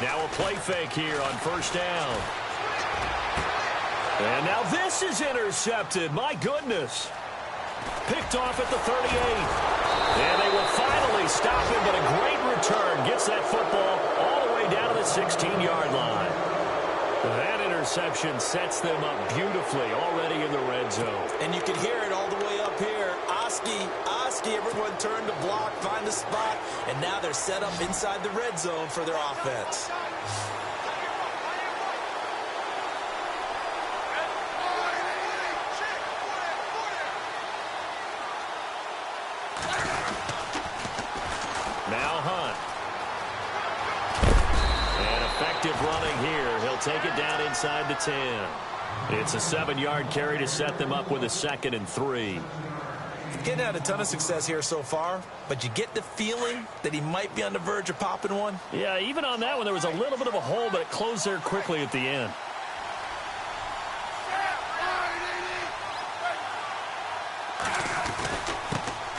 Now a play fake here on first down. And now this is intercepted. My goodness. Picked off at the 38. And they will finally stop him, but a great return. Gets that football all the way down to the 16-yard line. That interception sets them up beautifully already in the red zone. And you can hear it all the way up here. Oski, everyone turned to block, find a spot, and now they're set up inside the red zone for their offense. Now Hunt. And effective running here. He'll take it down inside the 10. It's a 7-yard carry to set them up with a 2nd and 3. Getting had a ton of success here so far, but you get the feeling that he might be on the verge of popping one. Yeah, even on that one, there was a little bit of a hole, but it closed there quickly at the end.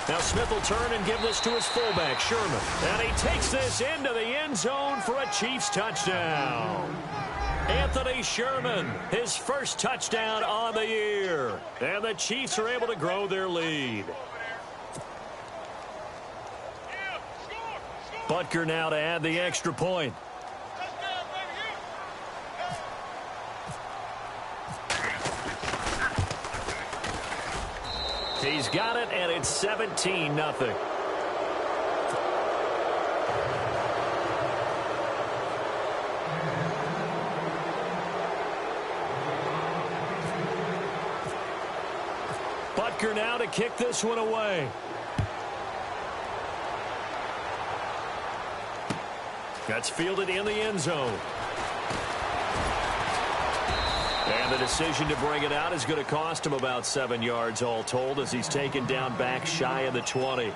Now Smith will turn and give this to his fullback, Sherman. And he takes this into the end zone for a Chiefs touchdown. Anthony Sherman, his first touchdown on the year. And the Chiefs are able to grow their lead. Butker now to add the extra point. He's got it, and it's 17-0. Butker now to kick this one away. That's fielded in the end zone. And the decision to bring it out is going to cost him about 7 yards all told as he's taken down back shy of the 20.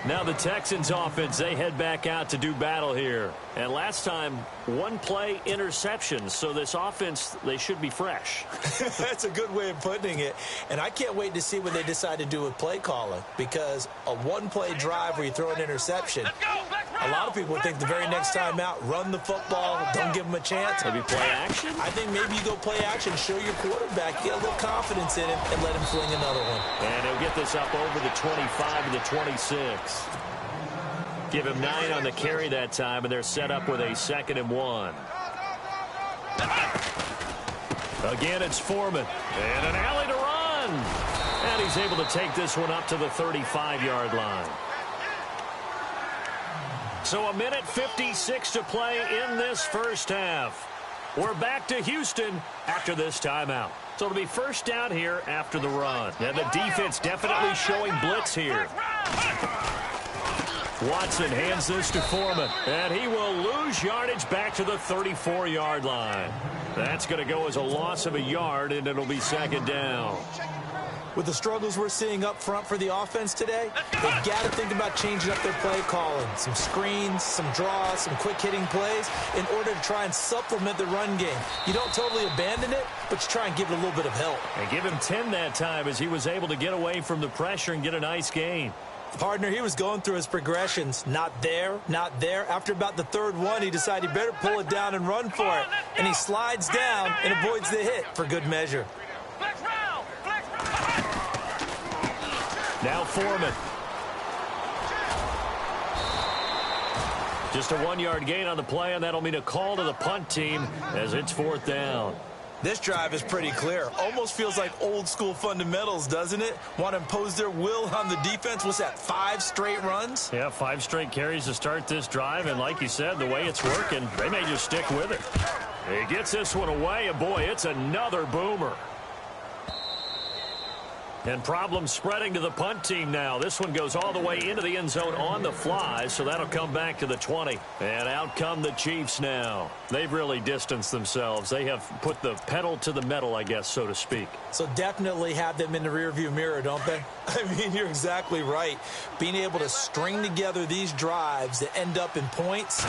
Now the Texans offense, they head back out to do battle here. And last time, one play interceptions. So this offense, they should be fresh. That's a good way of putting it. And I can't wait to see what they decide to do with play calling. Because a one-play drive where you throw an interception, a lot of people think the very next time out, run the football, don't give them a chance. Maybe play action? I think maybe you go play action, show your quarterback, get a little confidence in him, and let him fling another one. And he'll get this up over the 25 to the 26. Give him 9 on the carry that time, and they're set up with a 2nd and 1. Again, it's Foreman. And an alley to run. And he's able to take this one up to the 35-yard line. So a minute 56 to play in this first half. We're back to Houston after this timeout. So it'll be first down here after the run. And the defense definitely showing blitz here. Watson hands this to Foreman. And he will lose yardage back to the 34-yard line. That's going to go as a loss of a yard, and it'll be 2nd down. With the struggles we're seeing up front for the offense today, they've got to think about changing up their play calling. Some screens, some draws, some quick-hitting plays in order to try and supplement the run game. You don't totally abandon it, but you try and give it a little bit of help. And give him 10 that time as he was able to get away from the pressure and get a nice gain. Partner, he was going through his progressions. Not there, not there. After about the 3rd one, he decided he better pull it down and run for it. And he slides down and avoids the hit for good measure. Now Foreman. Just a 1-yard gain on the play, and that'll mean a call to the punt team as it's 4th down. This drive is pretty clear. Almost feels like old-school fundamentals, doesn't it? Want to impose their will on the defense. What's that, 5 straight runs? Yeah, 5 straight carries to start this drive, and like you said, the way it's working, they may just stick with it. He gets this one away, and boy, it's another boomer. And problems spreading to the punt team now. This one goes all the way into the end zone on the fly, so that'll come back to the 20. And out come the Chiefs now. They've really distanced themselves. They have put the pedal to the metal, I guess, so to speak. So definitely have them in the rearview mirror, don't they? I mean, you're exactly right. Being able to string together these drives that end up in points,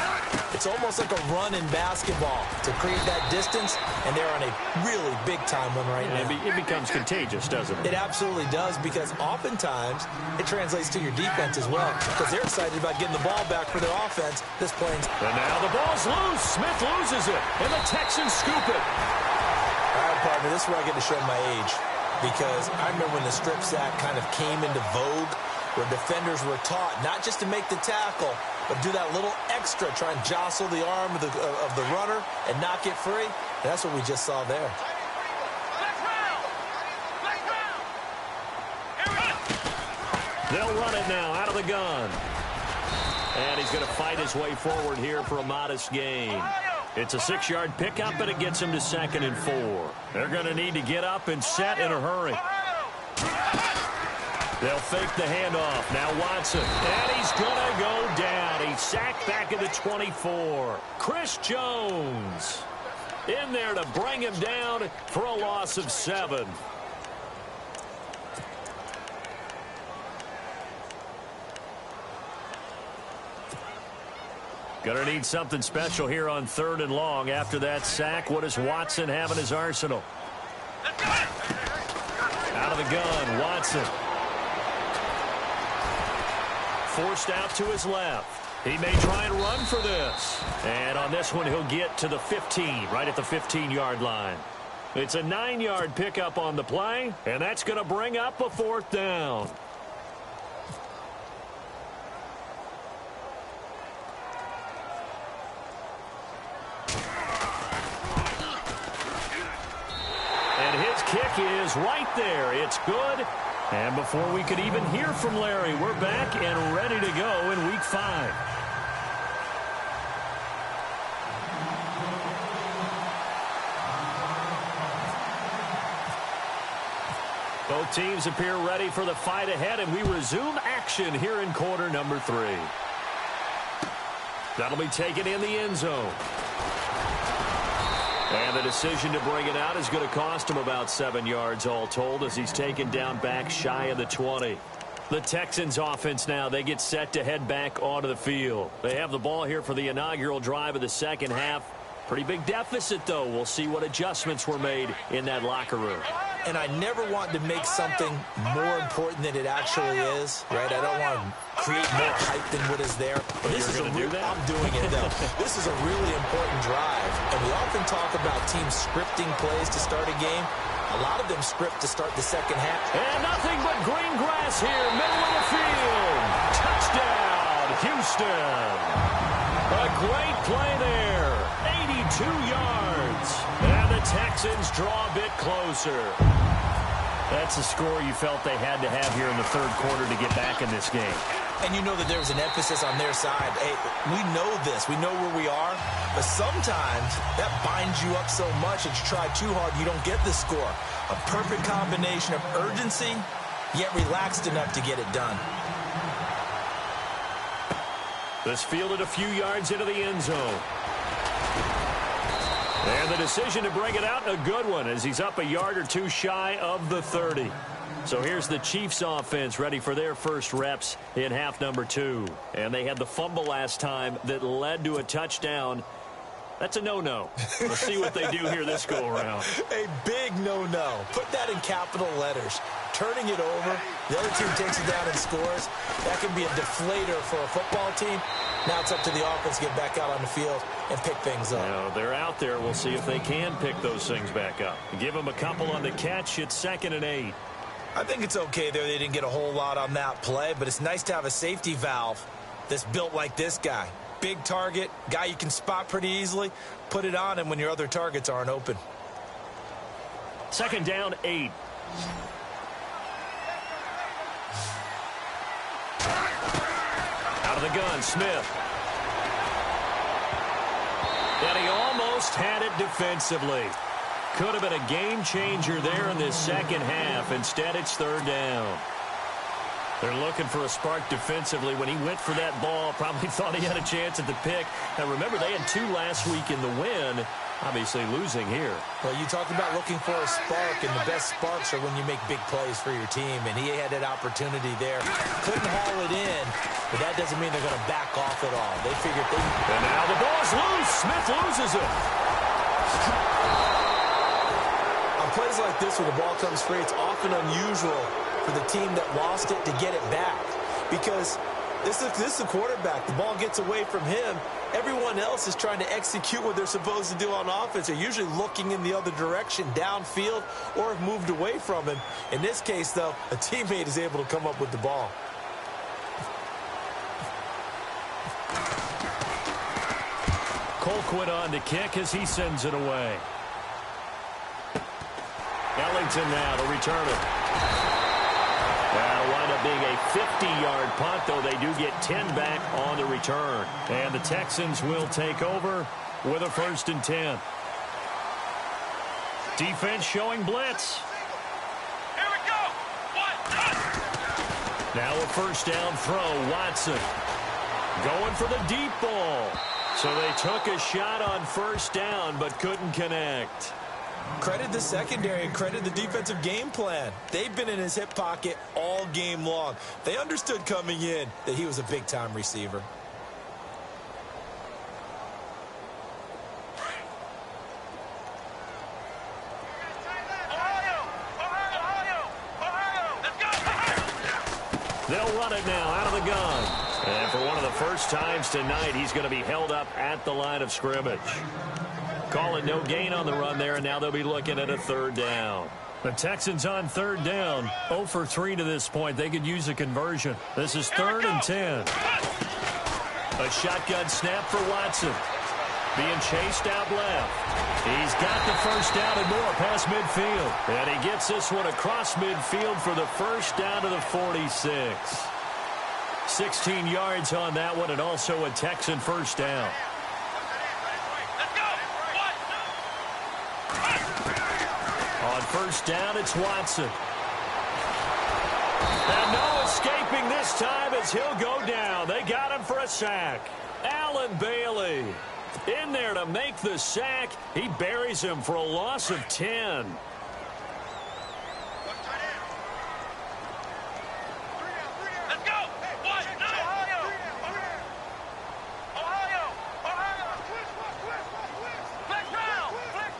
it's almost like a run in basketball to create that distance, and they're on a really big-time one right now. It becomes contagious, doesn't it? It absolutely absolutely does, because oftentimes it translates to your defense as well, because they're excited about getting the ball back for their offense. This playing. And now the ball's loose. Smith loses it, and the Texans scoop it. All right, partner, this is where I get to show my age, because I remember when the strip sack kind of came into vogue, where defenders were taught not just to make the tackle, but do that little extra, try and jostle the arm of the runner and not get free. And that's what we just saw there. They'll run it now out of the gun. And he's going to fight his way forward here for a modest gain. It's a 6-yard pickup, and it gets him to 2nd and 4. They're going to need to get up and set in a hurry. They'll fake the handoff. Now Watson. And he's going to go down. He's sacked back at the 24. Chris Jones in there to bring him down for a loss of 7. Going to need something special here on 3rd and long. After that sack, what does Watson have in his arsenal? Out of the gun, Watson. Forced out to his left. He may try and run for this. And on this one, he'll get to the 15, right at the 15-yard line. It's a 9-yard pickup on the play, and that's going to bring up a 4th down. And his kick is right there. It's good. And before we could even hear from Larry, we're back and ready to go in Week 5. Both teams appear ready for the fight ahead, and we resume action here in quarter number 3. That'll be taken in the end zone. And the decision to bring it out is going to cost him about 7 yards all told, as he's taken down back shy of the 20. The Texans offense now, they get set to head back onto the field. They have the ball here for the inaugural drive of the second half. Pretty big deficit, though. We'll see what adjustments were made in that locker room. And I never want to make something more important than it actually is, right? I don't want to create more hype than what is there. But this is I'm doing it, though. This is a really important drive. And we often talk about teams scripting plays to start a game. A lot of them script to start the second half. And nothing but green grass here, middle of the field. Touchdown, Houston. A great play there. 82 yards. And the Texans draw a bit closer. That's a score you felt they had to have here in the 3rd quarter to get back in this game. And you know that there was an emphasis on their side. Hey, we know this. We know where we are. But sometimes that binds you up so much that you try too hard, you don't get the score. A perfect combination of urgency, yet relaxed enough to get it done. This fielded a few yards into the end zone. And the decision to bring it out, a good one, as he's up a yard or two shy of the 30. So here's the Chiefs offense ready for their first reps in half number 2. And they had the fumble last time that led to a touchdown. That's a no-no. We'll see what they do here this go-around. A big no-no. Put that in capital letters. Turning it over, the other team takes it down and scores. That can be a deflator for a football team. Now it's up to the offense to get back out on the field and pick things up. Now, they're out there. We'll see if they can pick those things back up. Give them a couple on the catch. It's 2nd and 8. I think it's okay there. They didn't get a whole lot on that play, but it's nice to have a safety valve that's built like this guy. Big target, guy you can spot pretty easily. Put it on him when your other targets aren't open. 2nd down, 8. Out of the gun, Smith. And he almost had it defensively. Could have been a game changer there in this second half. Instead, it's 3rd down. They're looking for a spark defensively. When he went for that ball, probably thought he had a chance at the pick. Now, remember, they had 2 last week in the win. Obviously losing here. Well, you talked about looking for a spark, and the best sparks are when you make big plays for your team, and he had that opportunity there. Couldn't haul it in, but that doesn't mean they're going to back off at all. They figured they... And now the ball's loose. Smith loses it. On plays like this where the ball comes free, it's often unusual for the team that lost it to get it back. Because this is a quarterback. The ball gets away from him. Everyone else is trying to execute what they're supposed to do on offense. They're usually looking in the other direction, downfield, or have moved away from him. In this case, though, a teammate is able to come up with the ball. Colquitt on to kick as he sends it away. Ellington now to return it. That'll wind up being a 50-yard punt, though they do get 10 back on the return. And the Texans will take over with a 1st and 10. Defense showing blitz. Here we go. Now a 1st down throw, Watson. Going for the deep ball. So they took a shot on 1st down, but couldn't connect. Credit the secondary and credit the defensive game plan. They've been in his hip pocket all game long. They understood coming in that he was a big-time receiver. They'll run it now out of the gun. And for one of the first times tonight, he's going to be held up at the line of scrimmage. Call it no gain on the run there, and now they'll be looking at a 3rd down. The Texans on 3rd down, 0 for 3 to this point. They could use a conversion. This is 3rd and 10. A shotgun snap for Watson. Being chased out left. He's got the 1st down and more past midfield. And he gets this one across midfield for the 1st down to the 46. 16 yards on that one, and also a Texan 1st down. On 1st down, it's Watson. And no escaping this time as he'll go down. They got him for a sack. Allen Bailey in there to make the sack. He buries him for a loss of 10.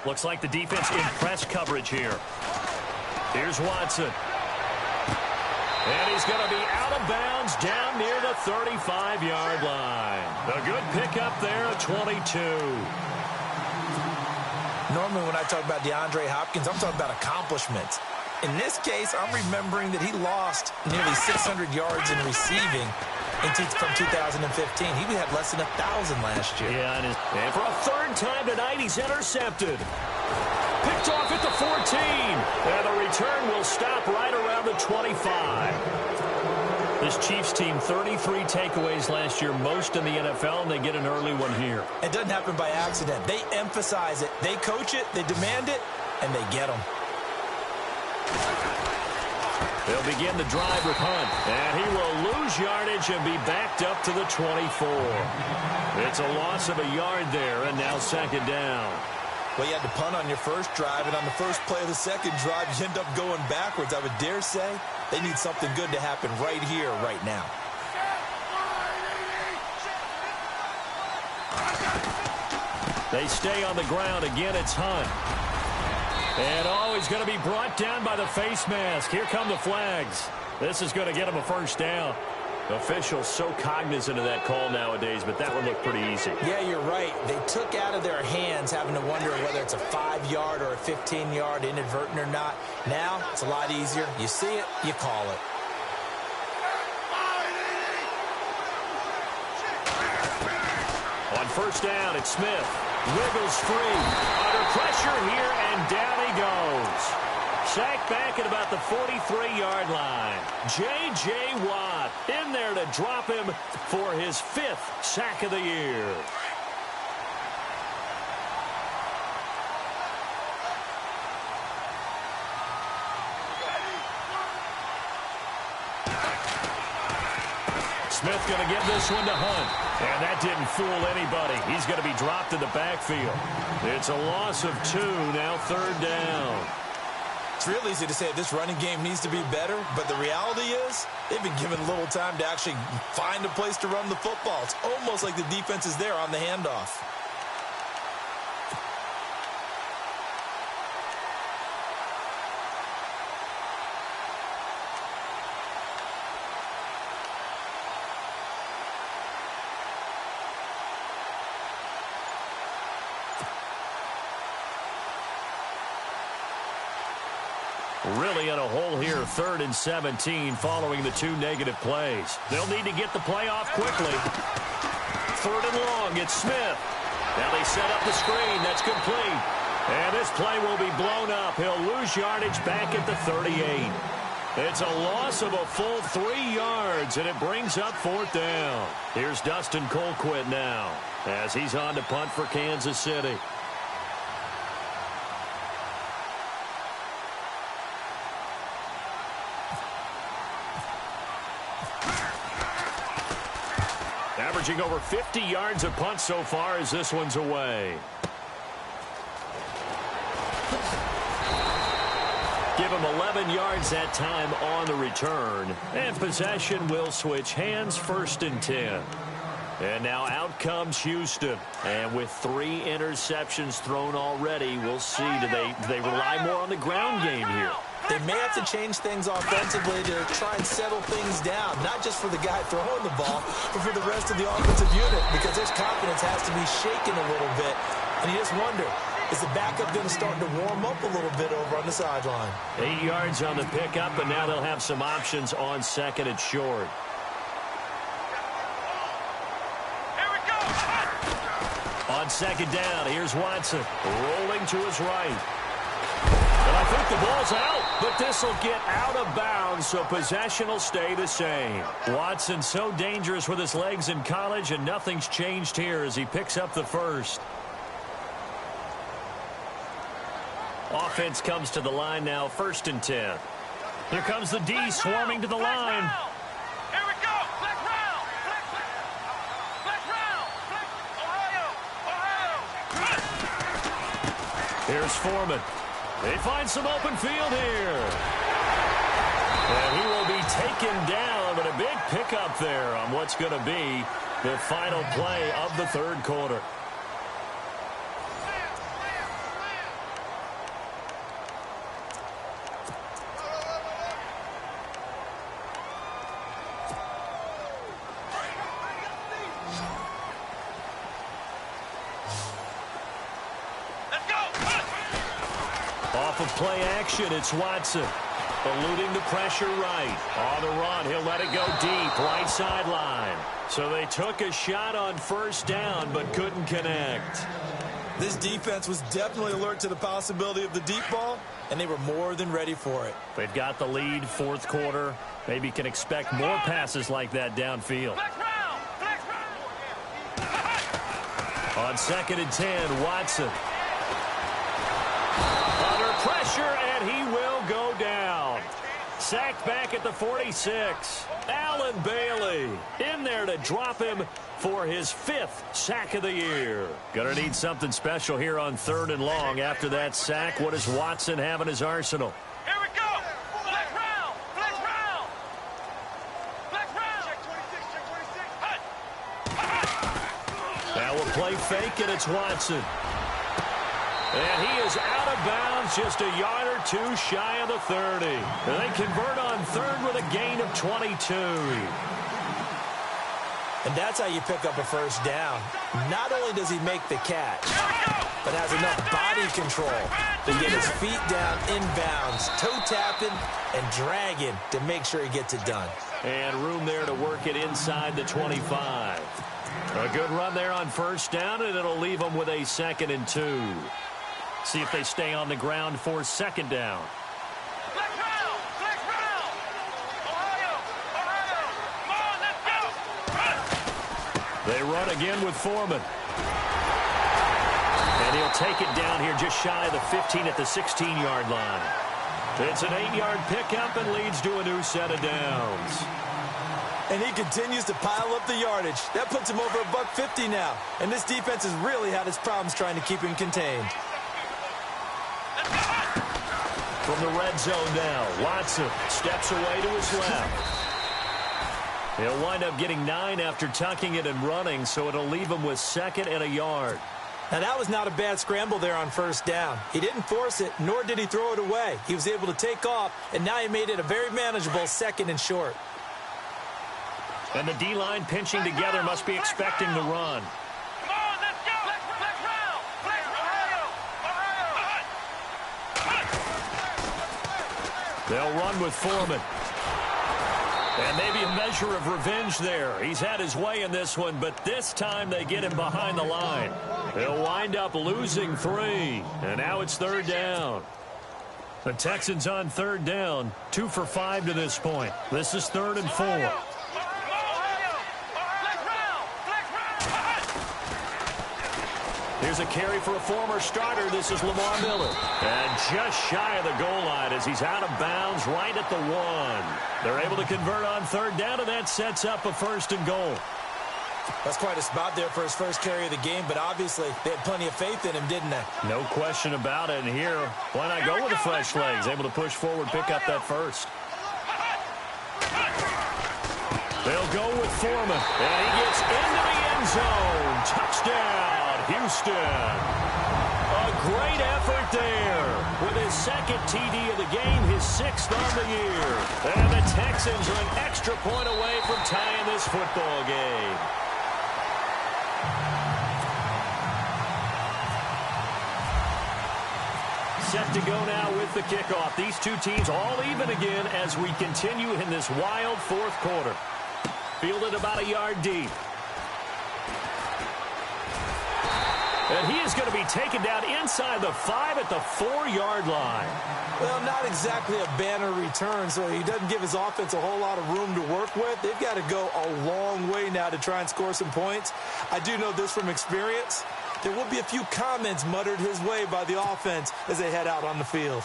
Looks like the defense in press coverage here. Here's Watson. And he's going to be out of bounds down near the 35-yard line. A good pickup there at 22. Normally when I talk about DeAndre Hopkins, I'm talking about accomplishments. In this case, I'm remembering that he lost nearly 600 yards in receiving from 2015. He had less than 1,000 last year. Yeah, and for a 3rd time tonight, he's intercepted. Picked off at the 14. And the return will stop right around the 25. This Chiefs team, 33 takeaways last year, most in the NFL, and they get an early one here. It doesn't happen by accident. They emphasize it. They coach it, they demand it, and they get them. They'll begin the drive with Hunt, and he will lose yardage and be backed up to the 24. It's a loss of a yard there, and now 2nd down. Well, you had to punt on your first drive, and on the first play of the second drive, you end up going backwards. I would dare say they need something good to happen right here, right now. They stay on the ground. Again, it's Hunt. And he's going to be brought down by the face mask. Here come the flags. This is going to get him a 1st down. Officials so cognizant of that call nowadays, but that one looked pretty easy. Yeah, you're right. They took out of their hands having to wonder whether it's a 5-yard or a 15-yard inadvertent or not. Now, it's a lot easier. You see it, you call it. On 1st down, it's Smith. Wiggles free. Under pressure here, and down he goes. Sacked back at about the 43-yard line. J.J. Watt in there to drop him for his 5th sack of the year. Smith going to give this one to Hunt. And that didn't fool anybody. He's going to be dropped in the backfield. It's a loss of 2, now 3rd down. It's real easy to say this running game needs to be better, but the reality is they've been given little time to actually find a place to run the football. It's almost like the defense is there on the handoff. hole here, 3rd and 17, following the 2 negative plays. They'll need to get the play off quickly. 3rd and long, it's Smith. Now they set up the screen. That's complete. And this play will be blown up. He'll lose yardage back at the 38. It's a loss of a full 3 yards, and it brings up 4th down. Here's Dustin Colquitt now as he's on to punt for Kansas City. Averaging over 50 yards a punt so far as this one's away. Give him 11 yards that time on the return. And possession will switch hands, 1st and 10. And now out comes Houston. And with 3 interceptions thrown already, we'll see. Do they rely more on the ground game here? They may have to change things offensively to try and settle things down, not just for the guy throwing the ball, but for the rest of the offensive unit, because his confidence has to be shaken a little bit. And you just wonder, is the backup going to start to warm up a little bit over on the sideline? 8 yards on the pickup, and now they'll have some options on 2nd and short. Here we go. On 2nd down, here's Watson rolling to his right. And I think the ball's out, but this will get out of bounds, so possession will stay the same. Watson so dangerous with his legs in college, and nothing's changed here as he picks up the 1st. Offense comes to the line now, 1st and 10. Here comes the D swarming to the line. Here we go. Flex round. Flex round. Ohio. Here's Foreman. They find some open field here. And he will be taken down, but a big pickup there on what's going to be the final play of the 3rd quarter. Off of play action, it's Watson. Eluding the pressure right. On the run, he'll let it go deep, right sideline. So they took a shot on 1st down, but couldn't connect. This defense was definitely alert to the possibility of the deep ball, and they were more than ready for it. They've got the lead, 4th quarter. Maybe can expect more passes like that downfield. On 2nd and 10, Watson. Under pressure, and he will go down. Sacked back at the 46. Allen Bailey in there to drop him for his 5th sack of the year. Gonna need something special here on 3rd and long. After that sack, what does Watson have in his arsenal? Here we go. Flex round. Flex round. Flex round. Check 26. Now we'll play fake, and it's Watson. And he is out of bounds, just a yard or 2 shy of the 30. And they convert on 3rd with a gain of 22. And that's how you pick up a 1st down. Not only does he make the catch, but has enough body control to get his feet down inbounds, toe tapping and dragging to make sure he gets it done. And room there to work it inside the 25. A good run there on 1st down, and it'll leave them with a 2nd and 2. See if they stay on the ground for 2nd down. Flex round. Flex round. Ohio. Come on, let's go. They run again with Foreman. And he'll take it down here just shy of the 15 at the 16-yard line. It's an 8-yard pickup and leads to a new set of downs. And he continues to pile up the yardage. That puts him over $150 now. And this defense has really had its problems trying to keep him contained. From the red zone now, Watson steps away to his left. He'll wind up getting 9 after tucking it and running, so it'll leave him with 2nd and a yard. Now, that was not a bad scramble there on 1st down. He didn't force it, nor did he throw it away. He was able to take off, and now he made it a very manageable 2nd and short. And the D-line pinching together must be expecting the run. Come on, let's go. Flex round. Flex Ohio. They'll run with Foreman. And maybe a measure of revenge there. He's had his way in this one, but this time they get him behind the line. They'll wind up losing 3. And now it's 3rd down. The Texans on 3rd down, 2 for 5 to this point. This is 3rd and 4. Here's a carry for a former starter. This is Lamar Miller. And just shy of the goal line as he's out of bounds right at the 1. They're able to convert on 3rd down, and that sets up a 1st and goal. That's quite a spot there for his first carry of the game, but obviously they had plenty of faith in him, didn't they? No question about it. And here, why not go with the fresh legs? Able to push forward, pick up that 1st. They'll go with Foreman, and he gets into the end zone. Touchdown, Houston. A great effort there with his 2nd TD of the game, his 6th on the year. And the Texans are an extra point away from tying this football game. Set to go now with the kickoff. These two teams all even again as we continue in this wild 4th quarter. Fielded about a yard deep. And he is going to be taken down inside the 5 at the 4-yard line. Well, not exactly a banner return, so he doesn't give his offense a whole lot of room to work with. They've got to go a long way now to try and score some points. I do know this from experience. There will be a few comments muttered his way by the offense as they head out on the field.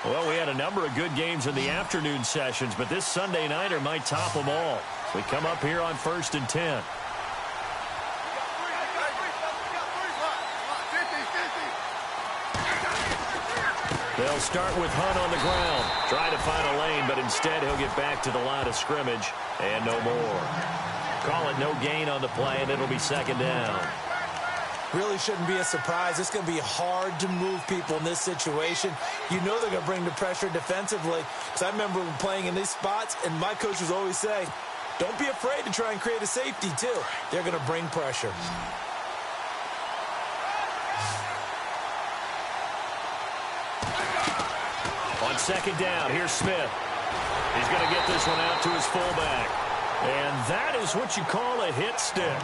Well, we had a number of good games in the afternoon sessions, but this Sunday nighter might top them all. We come up here on 1st and 10. They'll start with Hunt on the ground. Try to find a lane, but instead he'll get back to the line of scrimmage and no more. Call it no gain on the play, and it'll be 2nd down. Really shouldn't be a surprise. It's going to be hard to move people in this situation. You know they're going to bring the pressure defensively. Because I remember playing in these spots, and my coaches always say, don't be afraid to try and create a safety, too. They're going to bring pressure. On 2nd down, here's Smith. He's going to get this one out to his fullback. And that is what you call a hit stick.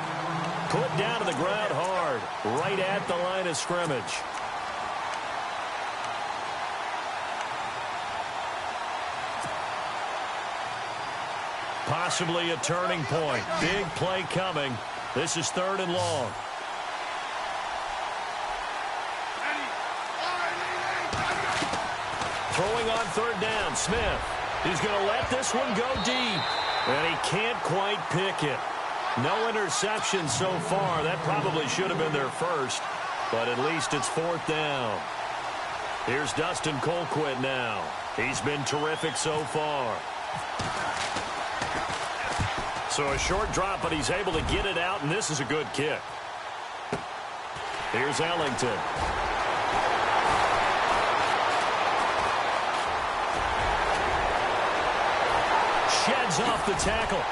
Put down to the ground hard, right at the line of scrimmage. Possibly a turning point. Big play coming. This is 3rd and long. Throwing on 3rd down, Smith. He's going to let this one go deep. And he can't quite pick it. No interception so far. That probably should have been their first. But at least it's 4th down. Here's Dustin Colquitt now. He's been terrific so far. So a short drop, but he's able to get it out, and this is a good kick. Here's Ellington. Sheds off the tackle.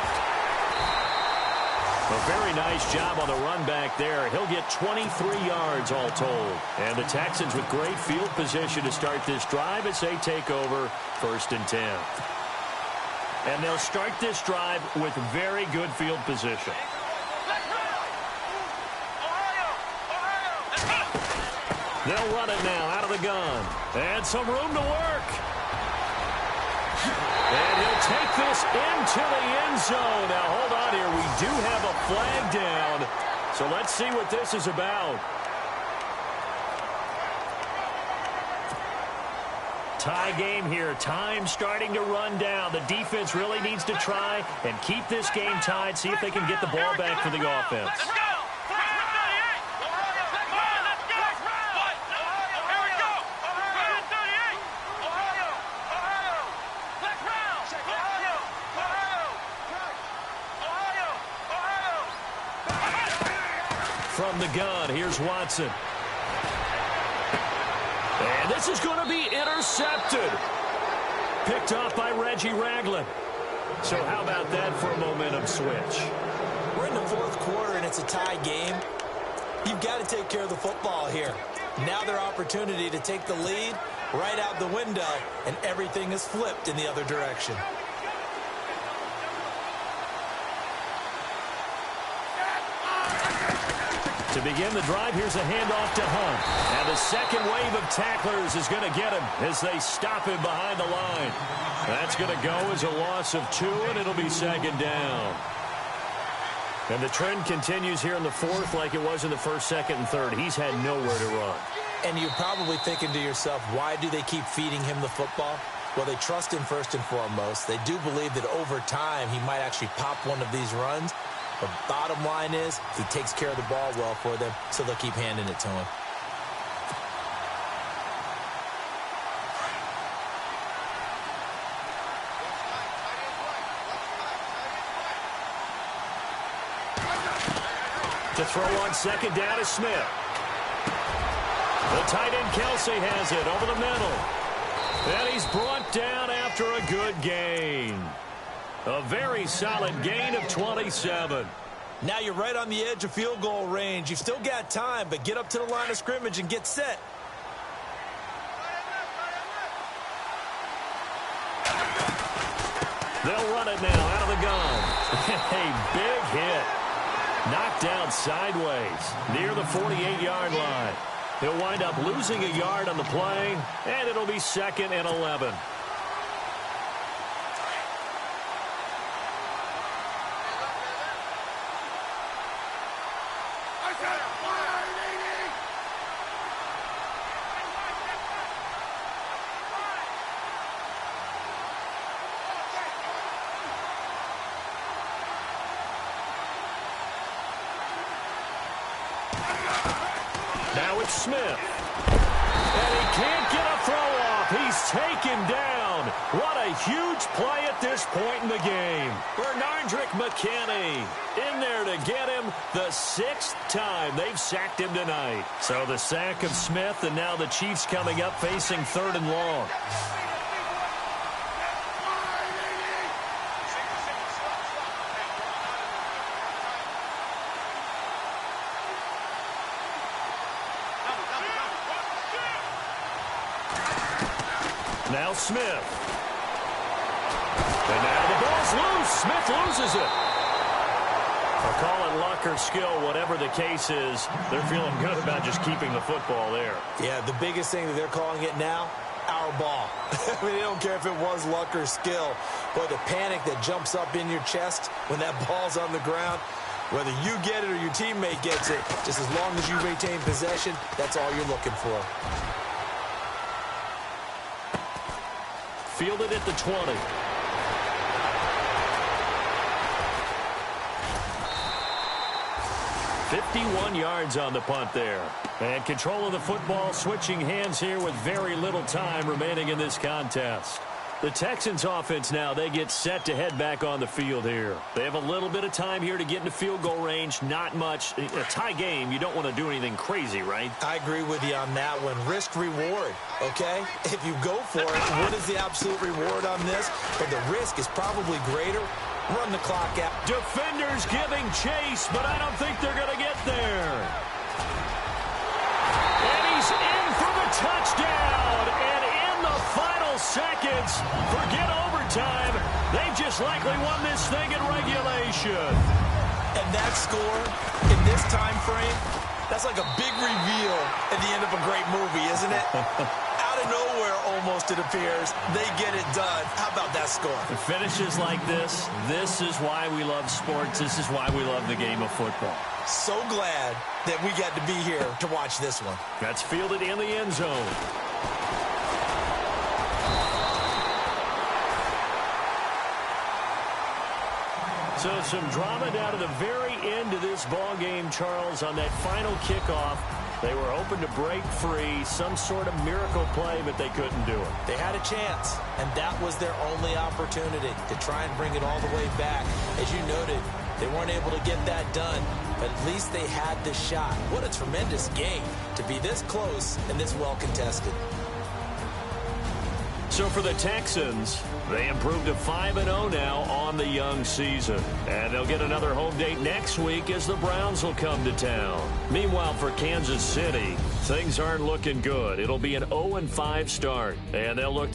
A very nice job on the run back there. He'll get 23 yards all told. And the Texans with great field position to start this drive as they take over 1st and 10. And they'll start this drive with very good field position. They'll run it now out of the gun. And some room to work. And he'll take this into the end zone. Now, hold on here. We do have a flag down. So let's see what this is about. Tie game here. Time starting to run down. The defense really needs to try and keep this game tied. See if they can get the ball back for the offense. Let's go! From the gun, here's Watson. And this is going to be intercepted. Picked off by Reggie Ragland. So how about that for a momentum switch? We're in the 4th quarter, and it's a tie game. You've got to take care of the football here. Now their opportunity to take the lead right out the window, and everything is flipped in the other direction. To begin the drive, here's a handoff to Hunt. And the second wave of tacklers is going to get him as they stop him behind the line. That's going to go as a loss of 2, and it'll be second down. And the trend continues here in the fourth like it was in the first, second, and third. He's had nowhere to run. And you're probably thinking to yourself, why do they keep feeding him the football? Well, they trust him first and foremost. They do believe that over time he might actually pop one of these runs. But bottom line is, he takes care of the ball well for them, so they'll keep handing it to him. To throw on second down is Smith. The tight end Kelsey has it over the middle. And he's brought down after a good gain. A very solid gain of 27. Now you're right on the edge of field goal range. You've still got time, but get up to the line of scrimmage and get set. They'll run it now out of the gun. A big hit. Knocked down sideways near the 48-yard line. He'll wind up losing a yard on the play, and it'll be second and 11. Now it's Smith. And he can't get a throw off. He's taken down. What a huge play at this point in the game. Bernardrick McKinney in there to get him the 6th time they've sacked him tonight. So the sack of Smith, and now the Chiefs coming up facing 3rd and long. Now Smith. And now the ball's loose. Smith loses it. I'll call it luck or skill, whatever the case is. They're feeling good about just keeping the football there. Yeah, the biggest thing that they're calling it now, our ball. I mean, they don't care if it was luck or skill. Boy, the panic that jumps up in your chest when that ball's on the ground, whether you get it or your teammate gets it, just as long as you retain possession, that's all you're looking for. Fielded at the 20. "51 yards on the punt there. And control of the football, switching hands here with very little time remaining in this contest. The Texans offense now, they get set to head back on the field here. They have a little bit of time here to get into field goal range, not much. A tie game, you don't want to do anything crazy, right? I agree with you on that one. Risk reward, okay? If you go for it, what is the absolute reward on this? But the risk is probably greater. Run the clock out. Defenders giving chase, but I don't think they're going to get there. And he's in for the touchdown. And in the final seconds, forget overtime. They just likely won this thing in regulation. And that score in this time frame, that's like a big reveal at the end of a great movie, isn't it? Out of nowhere, almost, it appears, they get it done. How about that score? It finishes like this. This is why we love sports. This is why we love the game of football. So glad that we got to be here to watch this one. That's fielded in the end zone. So some drama down to the very end of this ball game, Charles, on that final kickoff. They were hoping to break free, some sort of miracle play, but they couldn't do it. They had a chance, and that was their only opportunity to try and bring it all the way back. As you noted, they weren't able to get that done, but at least they had the shot. What a tremendous game to be this close and this well contested. So for the Texans, they improved to 5-0 now on the young season. And they'll get another home date next week as the Browns will come to town. Meanwhile, for Kansas City, things aren't looking good. It'll be an 0-5 start, and they'll look